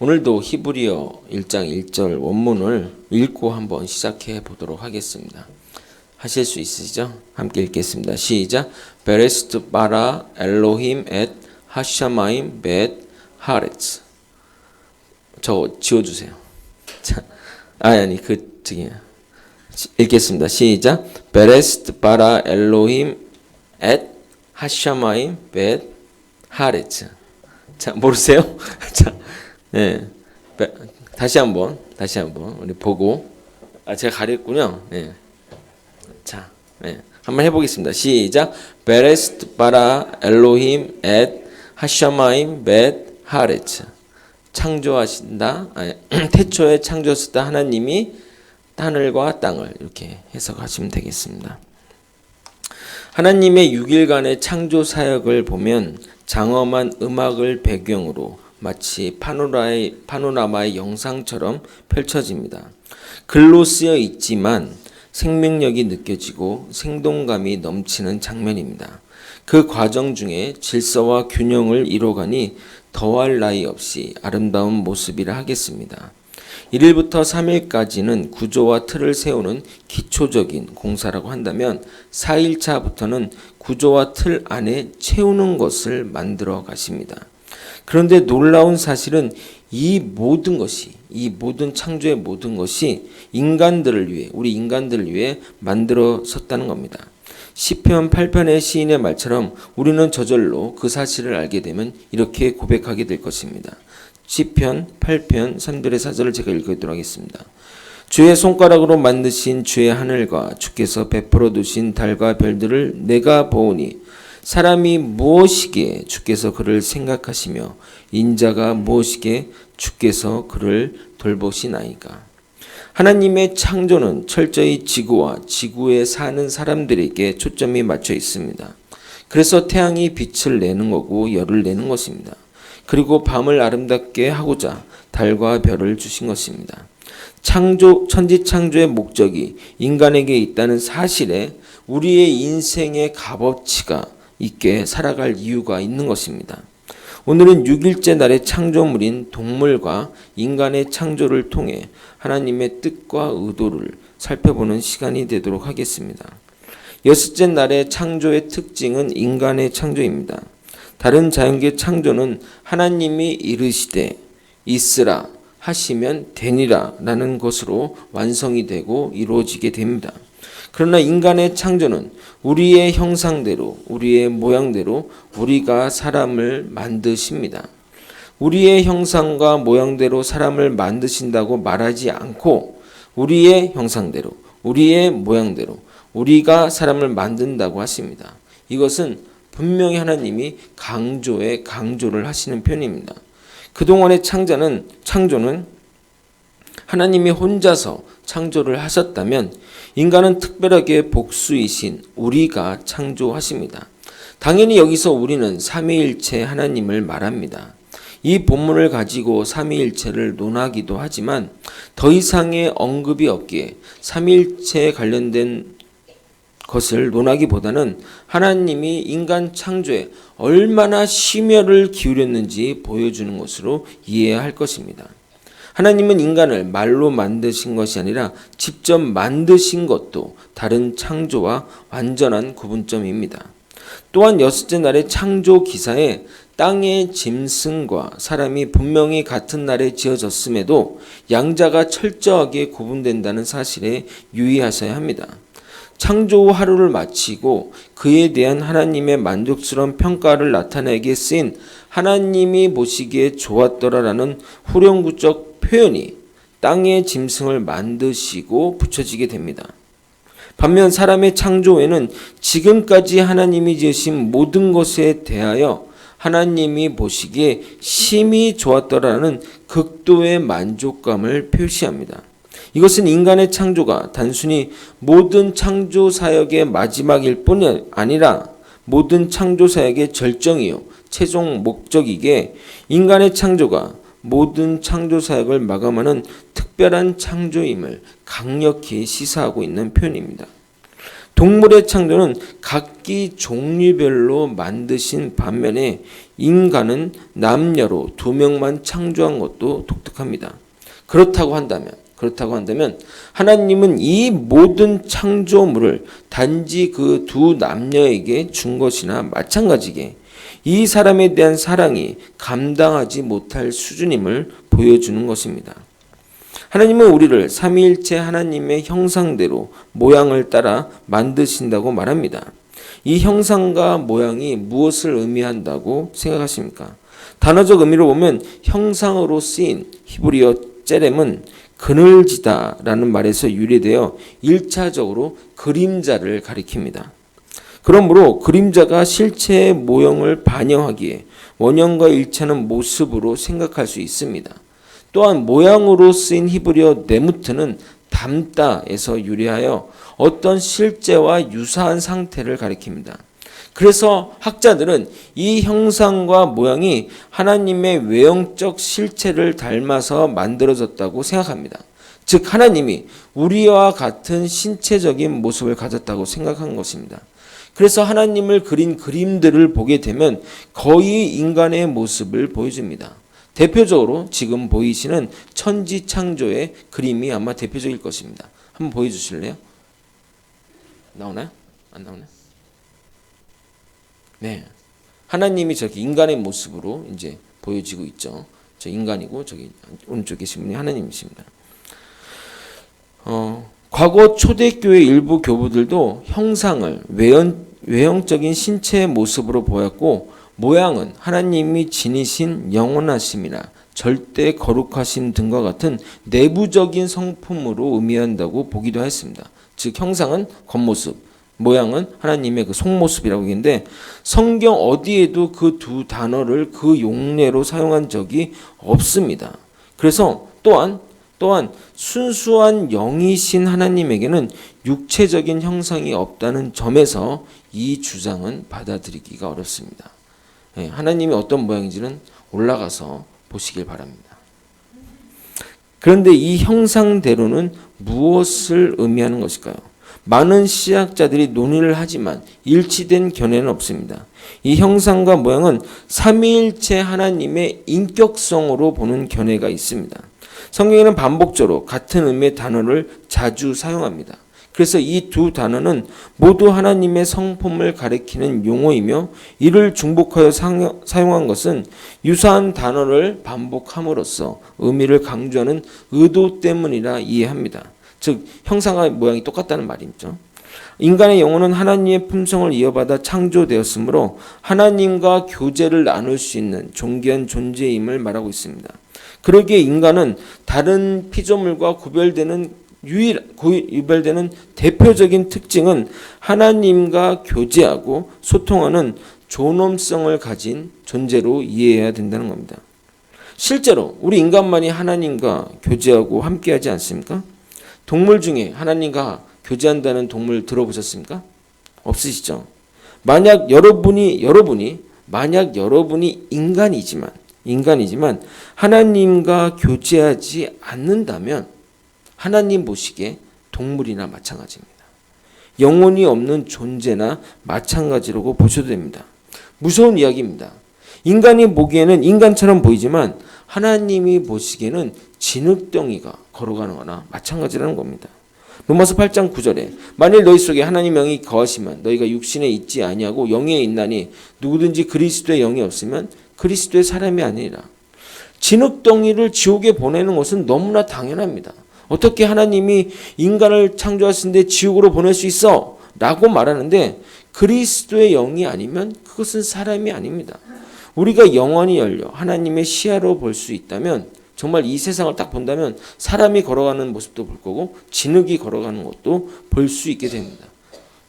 오늘도 히브리어 1장 1절 원문을 읽고 한번 시작해 보도록 하겠습니다. 하실 수 있으시죠? 함께 읽겠습니다. 시작. 베레스트 바라 엘로힘 엣 하샤마임 벳 하레츠. 저 지워주세요. 자, 읽겠습니다. 시작. 베레스트 바라 엘로힘 엣 하샤마임 벳 하레츠. 자, 모르세요? 자, 네. 다시 한번 우리 보고. 제가 가렸군요. 네. 자, 네. 한번 해보겠습니다. 시작. 베레스트 바라 엘로힘 엣 하샤마임 벳 하레츠. 창조하신다. 태초에 창조하셨다 하나님이 하늘과 땅을, 이렇게 해석하시면 되겠습니다. 하나님의 6일간의 창조 사역을 보면 장엄한 음악을 배경으로 마치 파노라마의 영상처럼 펼쳐집니다. 글로 쓰여 있지만 생명력이 느껴지고 생동감이 넘치는 장면입니다. 그 과정 중에 질서와 균형을 이뤄가니 더할 나위 없이 아름다운 모습이라 하겠습니다. 1일부터 3일까지는 구조와 틀을 세우는 기초적인 공사라고 한다면 4일차부터는 구조와 틀 안에 채우는 것을 만들어 가십니다. 그런데 놀라운 사실은 이 모든 창조의 모든 것이 우리 인간들을 위해 만들어졌다는 겁니다. 시편 8편의 시인의 말처럼 우리는 저절로 그 사실을 알게 되면 이렇게 고백하게 될 것입니다. 시편 8편 3절의 4절을 제가 읽도록 하겠습니다. 주의 손가락으로 만드신 주의 하늘과 주께서 베풀어 두신 달과 별들을 내가 보오니 사람이 무엇이기에 주께서 그를 생각하시며 인자가 무엇이기에 주께서 그를 돌보시나이까. 하나님의 창조는 철저히 지구와 지구에 사는 사람들에게 초점이 맞춰 있습니다. 그래서 태양이 빛을 내는 거고 열을 내는 것입니다. 그리고 밤을 아름답게 하고자 달과 별을 주신 것입니다. 천지 창조의 목적이 인간에게 있다는 사실에 우리의 인생의 값어치가 있게 살아갈 이유가 있는 것입니다. 오늘은 6일째 날의 창조물인 동물과 인간의 창조를 통해 하나님의 뜻과 의도를 살펴보는 시간이 되도록 하겠습니다. 6째 날의 창조의 특징은 인간의 창조입니다. 다른 자연계 창조는 하나님이 이르시되 있으라 하시면 되니라 라는 것으로 완성이 되고 이루어지게 됩니다. 그러나 인간의 창조는 우리의 형상대로, 우리의 모양대로 우리가 사람을 만드십니다. 우리의 형상과 모양대로 사람을 만드신다고 말하지 않고 우리의 형상대로, 우리의 모양대로 우리가 사람을 만든다고 하십니다. 이것은 분명히 하나님이 강조를 하시는 편입니다. 그동안의 창조는 하나님이 혼자서 창조를 하셨다면 인간은 특별하게 복수이신 우리가 창조하십니다. 당연히 여기서 우리는 삼위일체 하나님을 말합니다. 이 본문을 가지고 삼위일체를 논하기도 하지만 더 이상의 언급이 없기에 삼위일체에 관련된 것을 논하기보다는 하나님이 인간 창조에 얼마나 심혈을 기울였는지 보여주는 것으로 이해해야 할 것입니다. 하나님은 인간을 말로 만드신 것이 아니라 직접 만드신 것도 다른 창조와 완전한 구분점입니다. 또한 6째 날의 창조 기사에 땅의 짐승과 사람이 분명히 같은 날에 지어졌음에도 양자가 철저하게 구분된다는 사실에 유의하셔야 합니다. 창조 후 하루를 마치고 그에 대한 하나님의 만족스러운 평가를 나타내기에 쓰인 하나님이 보시기에 좋았더라라는 후렴구적 표현이 땅의 짐승을 만드시고 붙여지게 됩니다. 반면 사람의 창조에는 지금까지 하나님이 지으신 모든 것에 대하여 하나님이 보시기에 심히 좋았더라는 극도의 만족감을 표시합니다. 이것은 인간의 창조가 단순히 모든 창조 사역의 마지막일 뿐이 아니라 모든 창조 사역의 절정이요 최종 목적이기에 인간의 창조가 모든 창조 사역을 마감하는 특별한 창조임을 강력히 시사하고 있는 표현입니다. 동물의 창조는 각기 종류별로 만드신 반면에 인간은 남녀로 두 명만 창조한 것도 독특합니다. 그렇다고 한다면 하나님은 이 모든 창조물을 단지 그 두 남녀에게 준 것이나 마찬가지게 이 사람에 대한 사랑이 감당하지 못할 수준임을 보여주는 것입니다. 하나님은 우리를 삼위일체 하나님의 형상대로 모양을 따라 만드신다고 말합니다. 이 형상과 모양이 무엇을 의미한다고 생각하십니까? 단어적 의미로 보면 형상으로 쓰인 히브리어 째렘은 그늘지다라는 말에서 유래되어 1차적으로 그림자를 가리킵니다. 그러므로 그림자가 실체의 모형을 반영하기에 원형과 일치하는 모습으로 생각할 수 있습니다. 또한 모양으로 쓰인 히브리어 네무트는 담다에서 유래하여 어떤 실제와 유사한 상태를 가리킵니다. 그래서 학자들은 이 형상과 모양이 하나님의 외형적 실체를 닮아서 만들어졌다고 생각합니다. 즉 하나님이 우리와 같은 신체적인 모습을 가졌다고 생각한 것입니다. 그래서 하나님을 그린 그림들을 보게 되면 거의 인간의 모습을 보여줍니다. 대표적으로 지금 보이시는 천지창조의 그림이 아마 대표적일 것입니다. 한번 보여주실래요? 나오나요? 안 나오나요? 네, 하나님이 저기 인간의 모습으로 이제 보여지고 있죠. 저 인간이고 저기 오른쪽에 계신 분이 하나님이십니다. 과거 초대교회 일부 교부들도 형상을 외형적인 신체의 모습으로 보였고 모양은 하나님이 지니신 영원하심이나 절대 거룩하심 등과 같은 내부적인 성품으로 의미한다고 보기도 했습니다. 즉 형상은 겉모습, 모양은 하나님의 그 속모습이라고 하는데 성경 어디에도 그 두 단어를 그 용례로 사용한 적이 없습니다. 그래서 또한 순수한 영이신 하나님에게는 육체적인 형상이 없다는 점에서 이 주장은 받아들이기가 어렵습니다. 하나님이 어떤 모양인지는 올라가서 보시길 바랍니다. 그런데 이 형상대로는 무엇을 의미하는 것일까요? 많은 시학자들이 논의를 하지만 일치된 견해는 없습니다. 이 형상과 모양은 삼위일체 하나님의 인격성으로 보는 견해가 있습니다. 성경에는 반복적으로 같은 의미의 단어를 자주 사용합니다. 그래서 이 두 단어는 모두 하나님의 성품을 가리키는 용어이며 이를 중복하여 사용한 것은 유사한 단어를 반복함으로써 의미를 강조하는 의도 때문이라 이해합니다. 즉 형상과 모양이 똑같다는 말이죠. 인간의 영혼은 하나님의 품성을 이어받아 창조되었으므로 하나님과 교제를 나눌 수 있는 존귀한 존재임을 말하고 있습니다. 그러기에 인간은 다른 피조물과 구별되는 대표적인 특징은 하나님과 교제하고 소통하는 존엄성을 가진 존재로 이해해야 된다는 겁니다. 실제로 우리 인간만이 하나님과 교제하고 함께하지 않습니까? 동물 중에 하나님과 교제한다는 동물 들어보셨습니까? 없으시죠? 만약 여러분이 인간이지만 하나님과 교제하지 않는다면 하나님 보시기에 동물이나 마찬가지입니다. 영혼이 없는 존재나 마찬가지라고 보셔도 됩니다. 무서운 이야기입니다. 인간이 보기에는 인간처럼 보이지만 하나님이 보시기에는 진흙덩이가 걸어가는 거나 마찬가지라는 겁니다. 로마서 8장 9절에 만일 너희 속에 하나님의 영이 거하시면 너희가 육신에 있지 아니하고 영에 있나니 누구든지 그리스도의 영이 없으면 그리스도의 사람이 아니라. 진흙덩이를 지옥에 보내는 것은 너무나 당연합니다. 어떻게 하나님이 인간을 창조하시는데 지옥으로 보낼 수 있어? 라고 말하는데 그리스도의 영이 아니면 그것은 사람이 아닙니다. 우리가 영원히 열려 하나님의 시야로 볼 수 있다면 정말 이 세상을 딱 본다면 사람이 걸어가는 모습도 볼 거고 진흙이 걸어가는 것도 볼 수 있게 됩니다.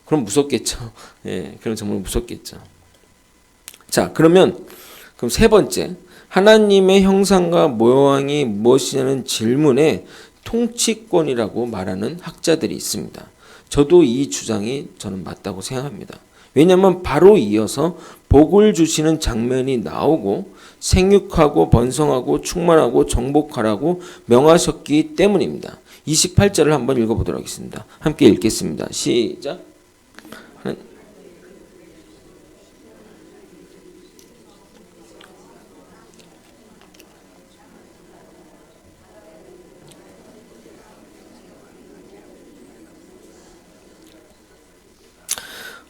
그럼 무섭겠죠. 그럼 정말 무섭겠죠. 자, 그럼 세 번째, 하나님의 형상과 모양이 무엇이냐는 질문에 통치권이라고 말하는 학자들이 있습니다. 저도 이 주장이 저는 맞다고 생각합니다. 왜냐하면 바로 이어서 복을 주시는 장면이 나오고 생육하고 번성하고 충만하고 정복하라고 명하셨기 때문입니다. 28절을 한번 읽어보도록 하겠습니다. 함께 읽겠습니다. 시작.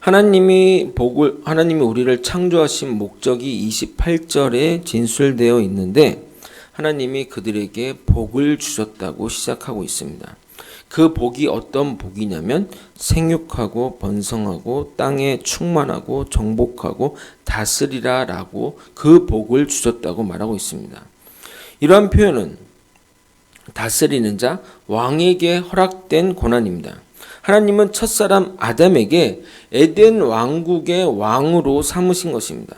하나님이 우리를 창조하신 목적이 28절에 진술되어 있는데 하나님이 그들에게 복을 주셨다고 시작하고 있습니다. 그 복이 어떤 복이냐면 생육하고 번성하고 땅에 충만하고 정복하고 다스리라 라고 그 복을 주셨다고 말하고 있습니다. 이러한 표현은 다스리는 자, 왕에게 허락된 권한입니다. 하나님은 첫사람 아담에게 에덴 왕국의 왕으로 삼으신 것입니다.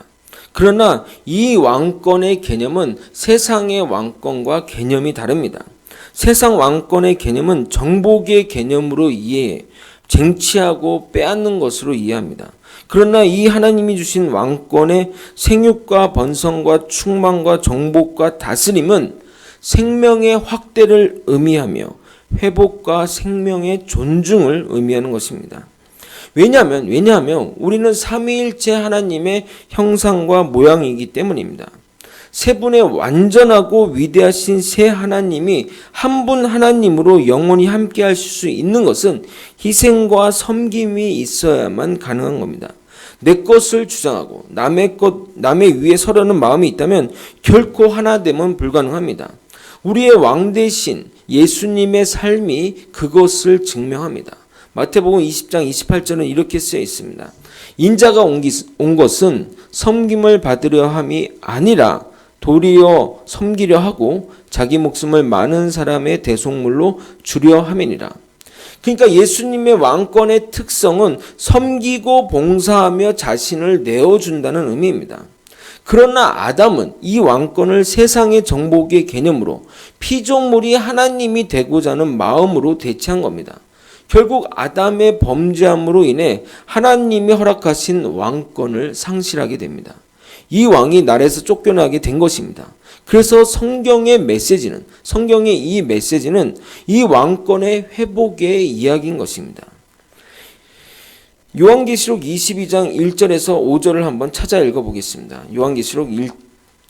그러나 이 왕권의 개념은 세상의 왕권과 개념이 다릅니다. 세상 왕권의 개념은 정복의 개념으로 이해해 쟁취하고 빼앗는 것으로 이해합니다. 그러나 이 하나님이 주신 왕권의 생육과 번성과 충만과 정복과 다스림은 생명의 확대를 의미하며 회복과 생명의 존중을 의미하는 것입니다. 왜냐하면 우리는 삼위일체 하나님의 형상과 모양이기 때문입니다. 세 분의 완전하고 위대하신 세 하나님이 한 분 하나님으로 영원히 함께 하실 수 있는 것은 희생과 섬김이 있어야만 가능한 겁니다. 내 것을 주장하고 남의 위에 서려는 마음이 있다면 결코 하나됨은 불가능합니다. 우리의 왕 대신 예수님의 삶이 그것을 증명합니다. 마태복음 20장 28절은 이렇게 쓰여 있습니다. 인자가 온 것은 섬김을 받으려 함이 아니라 도리어 섬기려 하고 자기 목숨을 많은 사람의 대속물로 주려 함이니라. 그러니까 예수님의 왕권의 특성은 섬기고 봉사하며 자신을 내어준다는 의미입니다. 그러나 아담은 이 왕권을 세상의 정복의 개념으로 피조물이 하나님이 되고자 하는 마음으로 대체한 겁니다. 결국 아담의 범죄함으로 인해 하나님이 허락하신 왕권을 상실하게 됩니다. 이 왕이 나라에서 쫓겨나게 된 것입니다. 그래서 성경의 이 메시지는 이 왕권의 회복의 이야기인 것입니다. 요한계시록 22장 1절에서 5절을 한번 찾아 읽어보겠습니다. 요한계시록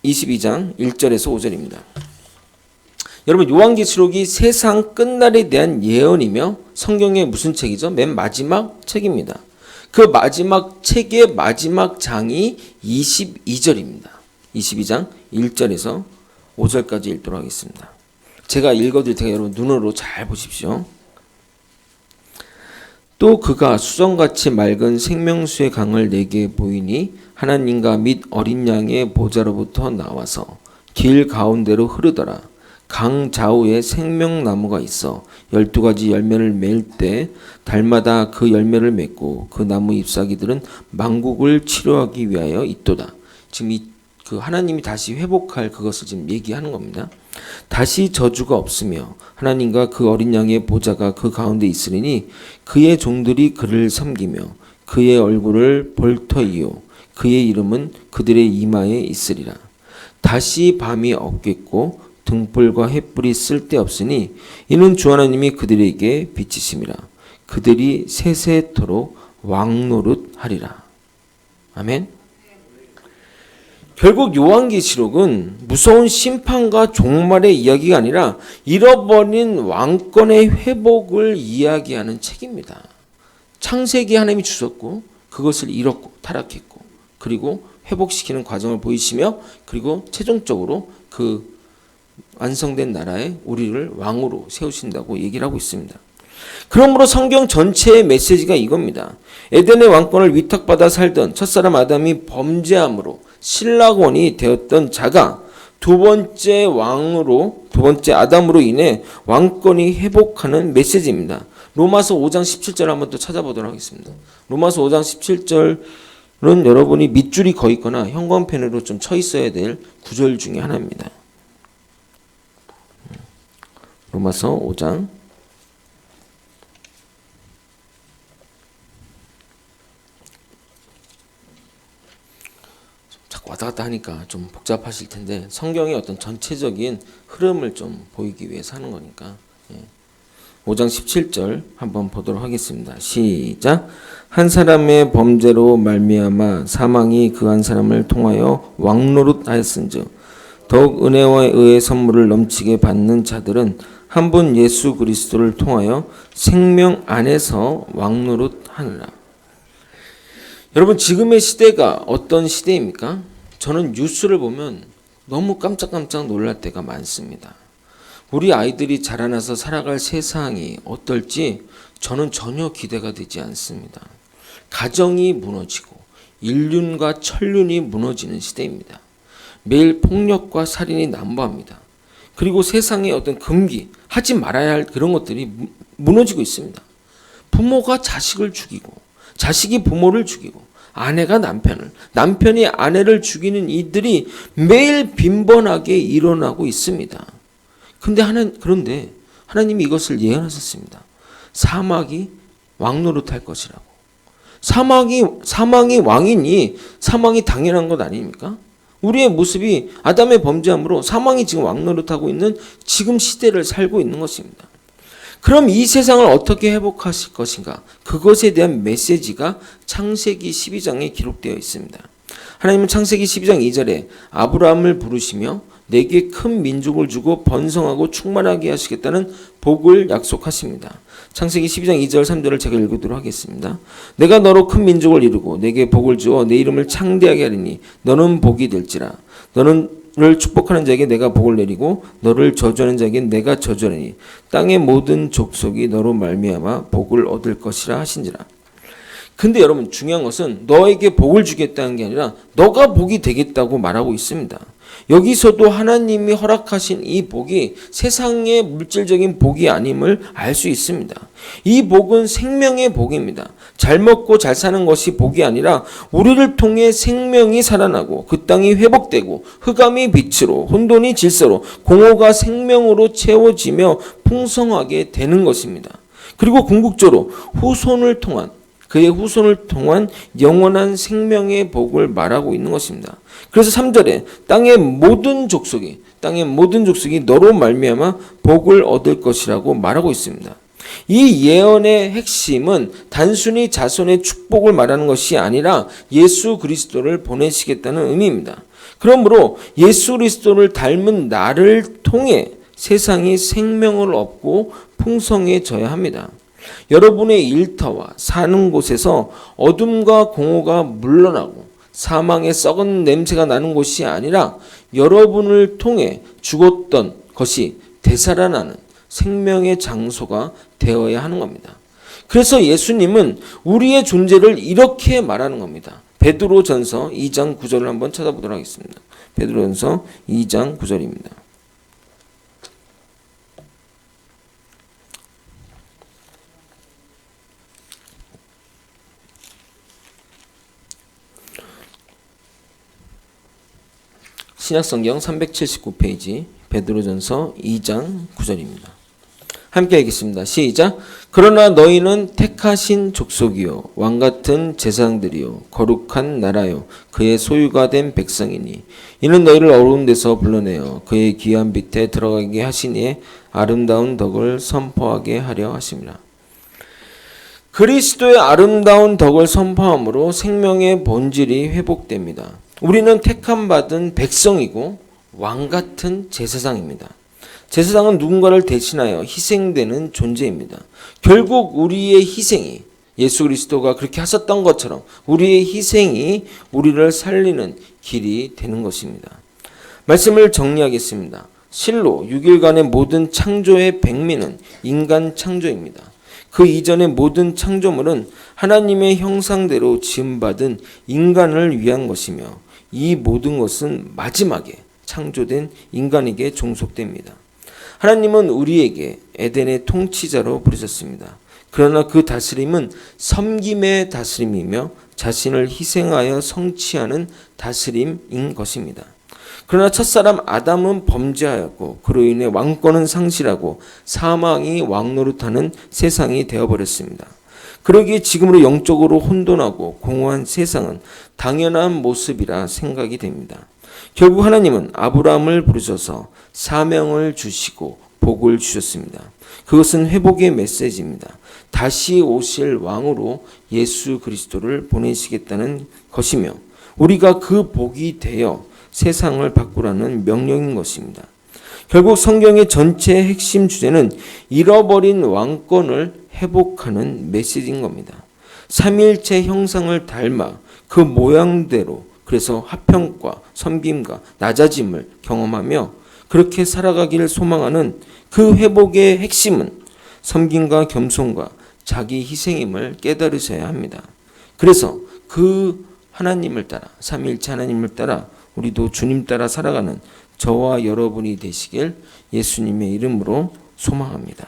22장 1절에서 5절입니다. 여러분, 요한계시록이 세상 끝날에 대한 예언이며 성경의 무슨 책이죠? 맨 마지막 책입니다. 그 마지막 책의 마지막 장이 22절입니다. 22장 1절에서 5절까지 읽도록 하겠습니다. 제가 읽어드릴 테니까 여러분 눈으로 잘 보십시오. 또 그가 수정같이 맑은 생명수의 강을 내게 보이니 하나님과 및 어린 양의 보좌로부터 나와서 길 가운데로 흐르더라. 강 좌우에 생명나무가 있어 12가지 열매를 맺을 때 달마다 그 열매를 맺고 그 나무 잎사귀들은 만국을 치료하기 위하여 있도다. 지금 그 하나님이 다시 회복할 그것을 지금 얘기하는 겁니다. 다시 저주가 없으며 하나님과 그 어린 양의 보좌가 그 가운데 있으리니 그의 종들이 그를 섬기며 그의 얼굴을 볼 터이요 그의 이름은 그들의 이마에 있으리라. 다시 밤이 없겠고 등불과 횃불이 쓸데없으니 이는 주 하나님이 그들에게 비치심이라. 그들이 세세토록 왕노릇하리라. 아멘. 결국 요한계시록은 무서운 심판과 종말의 이야기가 아니라 잃어버린 왕권의 회복을 이야기하는 책입니다. 창세기 하나님이 주셨고 그것을 잃었고 타락했고 그리고 회복시키는 과정을 보이시며 그리고 최종적으로 그 완성된 나라에 우리를 왕으로 세우신다고 얘기를 하고 있습니다. 그러므로 성경 전체의 메시지가 이겁니다. 에덴의 왕권을 위탁받아 살던 첫사람 아담이 범죄함으로 신락원이 되었던 자가 두 번째 아담으로 인해 왕권이 회복하는 메시지입니다. 로마서 5장 17절 한번 또 찾아보도록 하겠습니다. 로마서 5장 17절은 여러분이 밑줄이 거 있거나 형광펜으로 좀 쳐 있어야 될 구절 중에 하나입니다. 로마서 5장 자꾸 왔다 갔다 하니까 좀 복잡하실 텐데 성경의 어떤 전체적인 흐름을 좀 보이기 위해서 하는 거니까 5장 17절 한번 보도록 하겠습니다. 시작. 한 사람의 범죄로 말미암아 사망이 그 한 사람을 통하여 왕노릇하였은즉 더욱 은혜와 의의 선물을 넘치게 받는 자들은 한 분 예수 그리스도를 통하여 생명 안에서 왕노릇하느라. 여러분, 지금의 시대가 어떤 시대입니까? 저는 뉴스를 보면 너무 깜짝깜짝 놀랄 때가 많습니다. 우리 아이들이 자라나서 살아갈 세상이 어떨지 저는 전혀 기대가 되지 않습니다. 가정이 무너지고 인륜과 천륜이 무너지는 시대입니다. 매일 폭력과 살인이 난무합니다. 그리고 세상의 어떤 금기, 하지 말아야 할 그런 것들이 무너지고 있습니다. 부모가 자식을 죽이고 자식이 부모를 죽이고 아내가 남편을, 남편이 아내를 죽이는 일들이 매일 빈번하게 일어나고 있습니다. 그런데 하나님이 이것을 예언하셨습니다. 사막이 왕노릇할 것이라고. 사망이 왕이니 사망이 당연한 것 아닙니까? 우리의 모습이 아담의 범죄함으로 사망이 지금 왕노릇하고 있는 지금 시대를 살고 있는 것입니다. 그럼 이 세상을 어떻게 회복하실 것인가? 그것에 대한 메시지가 창세기 12장에 기록되어 있습니다. 하나님은 창세기 12장 2절에 아브라함을 부르시며 내게 큰 민족을 주고 번성하고 충만하게 하시겠다는 복을 약속하십니다. 창세기 12장 2절 3절을 제가 읽도록 하겠습니다. 내가 너로 큰 민족을 이루고 내게 복을 주어 내 이름을 창대하게 하리니 너는 복이 될지라. 너를 축복하는 자에게 내가 복을 내리고 너를 저주하는 자에게 내가 저주하리니 땅의 모든 족속이 너로 말미암아 복을 얻을 것이라 하신지라. 근데 여러분, 중요한 것은 너에게 복을 주겠다는 게 아니라 너가 복이 되겠다고 말하고 있습니다. 여기서도 하나님이 허락하신 이 복이 세상의 물질적인 복이 아님을 알 수 있습니다. 이 복은 생명의 복입니다. 잘 먹고 잘 사는 것이 복이 아니라 우리를 통해 생명이 살아나고 그 땅이 회복되고 흑암이 빛으로 혼돈이 질서로 공허가 생명으로 채워지며 풍성하게 되는 것입니다. 그리고 궁극적으로 그의 후손을 통한 영원한 생명의 복을 말하고 있는 것입니다. 그래서 3절에 땅의 모든 족속이 너로 말미암아 복을 얻을 것이라고 말하고 있습니다. 이 예언의 핵심은 단순히 자손의 축복을 말하는 것이 아니라 예수 그리스도를 보내시겠다는 의미입니다. 그러므로 예수 그리스도를 닮은 나를 통해 세상이 생명을 얻고 풍성해져야 합니다. 여러분의 일터와 사는 곳에서 어둠과 공허가 물러나고 사망의 썩은 냄새가 나는 곳이 아니라 여러분을 통해 죽었던 것이 되살아나는 생명의 장소가 되어야 하는 겁니다. 그래서 예수님은 우리의 존재를 이렇게 말하는 겁니다. 베드로전서 2장 9절을 한번 찾아보도록 하겠습니다. 베드로전서 2장 9절입니다. 신약성경 379페이지 베드로전서 2장 9절입니다. 함께 읽겠습니다. 시작. 그러나 너희는 택하신 족속이요 왕같은 제사장들이요 거룩한 나라요 그의 소유가 된 백성이니 이는 너희를 어두운 데서 불러내어 그의 귀한 빛에 들어가게 하시니 아름다운 덕을 선포하게 하려 하심이라. 그리스도의 아름다운 덕을 선포함으로 생명의 본질이 회복됩니다. 우리는 택함받은 백성이고 왕같은 제사장입니다. 제사장은 누군가를 대신하여 희생되는 존재입니다. 결국 우리의 희생이 예수 그리스도가 그렇게 하셨던 것처럼 우리의 희생이 우리를 살리는 길이 되는 것입니다. 말씀을 정리하겠습니다. 실로 6일간의 모든 창조의 백미는 인간 창조입니다. 그 이전의 모든 창조물은 하나님의 형상대로 지음받은 인간을 위한 것이며 이 모든 것은 마지막에 창조된 인간에게 종속됩니다. 하나님은 우리에게 에덴의 통치자로 부르셨습니다. 그러나 그 다스림은 섬김의 다스림이며 자신을 희생하여 성취하는 다스림인 것입니다. 그러나 첫사람 아담은 범죄하였고 그로 인해 왕권은 상실하고 사망이 왕노릇하는 세상이 되어버렸습니다. 그러기에 지금으로 영적으로 혼돈하고 공허한 세상은 당연한 모습이라 생각이 됩니다. 결국 하나님은 아브라함을 부르셔서 사명을 주시고 복을 주셨습니다. 그것은 회복의 메시지입니다. 다시 오실 왕으로 예수 그리스도를 보내시겠다는 것이며 우리가 그 복이 되어 세상을 바꾸라는 명령인 것입니다. 결국 성경의 전체 핵심 주제는 잃어버린 왕권을 회복하는 메시지인 겁니다. 삼위일체 형상을 닮아 그 모양대로 그래서 화평과 섬김과 낮아짐을 경험하며 그렇게 살아가기를 소망하는 그 회복의 핵심은 섬김과 겸손과 자기 희생임을 깨달으셔야 합니다. 그래서 그 하나님을 따라 삼위일체 하나님을 따라 우리도 주님 따라 살아가는 저와 여러분이 되시길 예수님의 이름으로 소망합니다.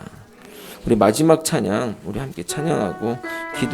우리 마지막 찬양 우리 함께 찬양하고 기도